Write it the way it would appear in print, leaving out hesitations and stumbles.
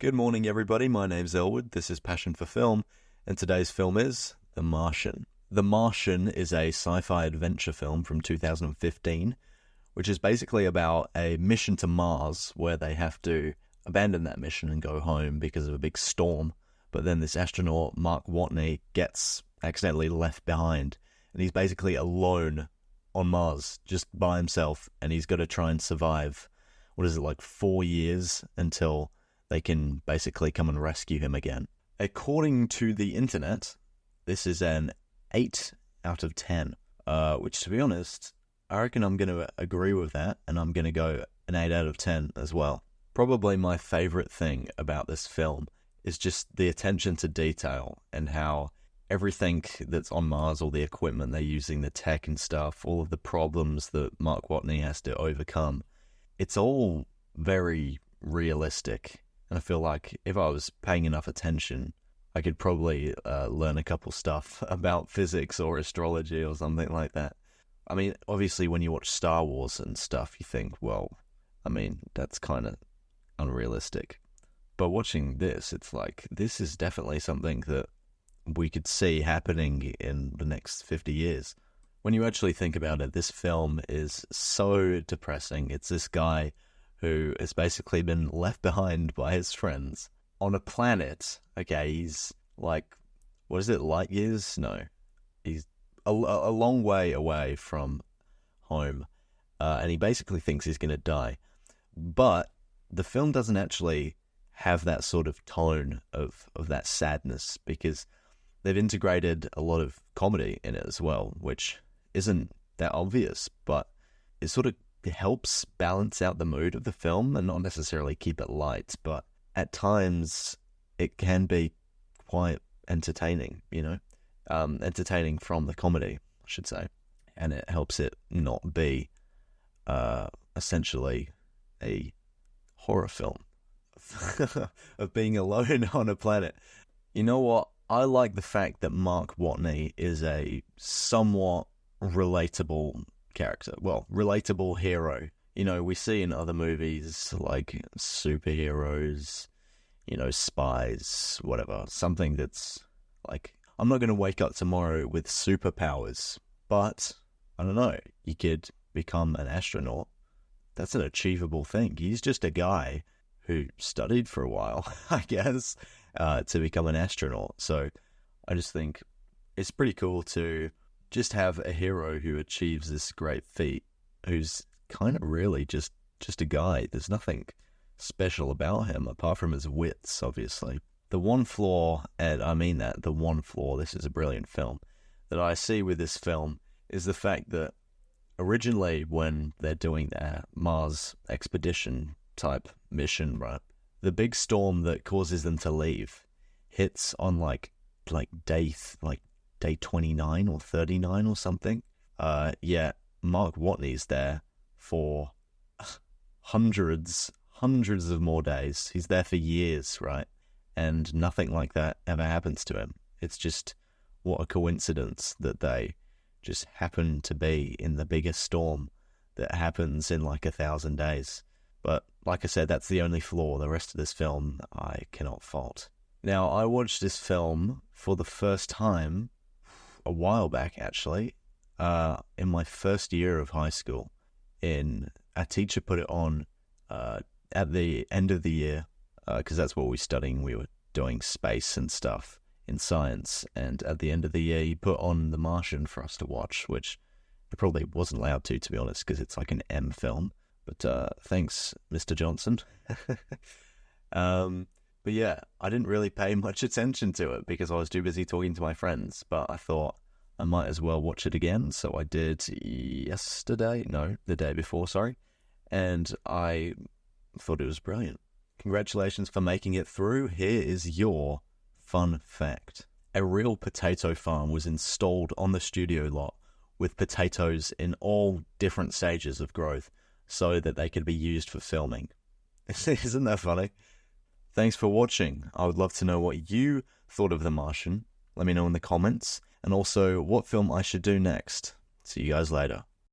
Good morning, everybody. My name's Elwood. This is Passion for Film, and today's film is The Martian. The Martian is a sci-fi adventure film from 2015, which is basically about a mission to Mars where they have to abandon that mission and go home because of a big storm. But then this astronaut, Mark Watney, gets accidentally left behind, and he's basically alone on Mars, just by himself, and he's got to try and survive, 4 years until they can basically come and rescue him again. According to the internet, this is an 8 out of 10, which, to be honest, I reckon I'm going to agree with that, and I'm going to go an 8 out of 10 as well. Probably my favourite thing about this film is just the attention to detail and how everything that's on Mars, all the equipment they're using, the tech and stuff, all of the problems that Mark Watney has to overcome, it's all very realistic. And I feel like if I was paying enough attention, I could probably learn a couple stuff about physics or astrology or something like that. I mean, obviously when you watch Star Wars and stuff, you think, well, I mean, that's kind of unrealistic. But watching this, it's like, this is definitely something that we could see happening in the next 50 years. When you actually think about it, this film is so depressing. It's this guy who has basically been left behind by his friends on a planet. Okay, he's like, what is it, light years? No, he's a long way away from home, and he basically thinks he's going to die. But the film doesn't actually have that sort of tone of that sadness, because they've integrated a lot of comedy in it as well, which isn't that obvious, but it sort of helps balance out the mood of the film and not necessarily keep it light, but at times it can be quite entertaining, entertaining from the comedy, I should say, and it helps it not be essentially a horror film of being alone on a planet. You know what? I like the fact that Mark Watney is a somewhat relatable character. Well, relatable hero. We see in other movies like superheroes, spies, whatever. Something that's like, I'm not going to wake up tomorrow with superpowers, but I don't know, you could become an astronaut. That's an achievable thing. He's just a guy who studied for a while, I guess, to become an astronaut. So I just think it's pretty cool to just have a hero who achieves this great feat, who's kind of really just a guy. There's nothing special about him apart from his wits, obviously. The one flaw, and I mean that, the one flaw, this is a brilliant film, that I see with this film is the fact that originally when they're doing their Mars expedition type mission, right, the big storm that causes them to leave hits on like day 29 or 39 or something. Mark Watney's there for hundreds of more days. He's there for years, right? And nothing like that ever happens to him. It's just, what a coincidence that they just happen to be in the biggest storm that happens in like 1,000 days. But like I said, that's the only flaw. The rest of this film I cannot fault. Now, I watched this film for the first time a while back, actually, in my first year of high school. Our teacher put it on at the end of the year, because that's what we were studying. We were doing space and stuff in science, and at the end of the year, he put on The Martian for us to watch, which I probably wasn't allowed to be honest, because it's like an M film. But thanks, Mr. Johnson. But yeah, I didn't really pay much attention to it because I was too busy talking to my friends, but I thought I might as well watch it again, so I did the day before, and I thought it was brilliant. Congratulations for making it through. Here is your fun fact. A real potato farm was installed on the studio lot with potatoes in all different stages of growth so that they could be used for filming. Isn't that funny? Thanks for watching. I would love to know what you thought of The Martian. Let me know in the comments. And also what film I should do next. See you guys later.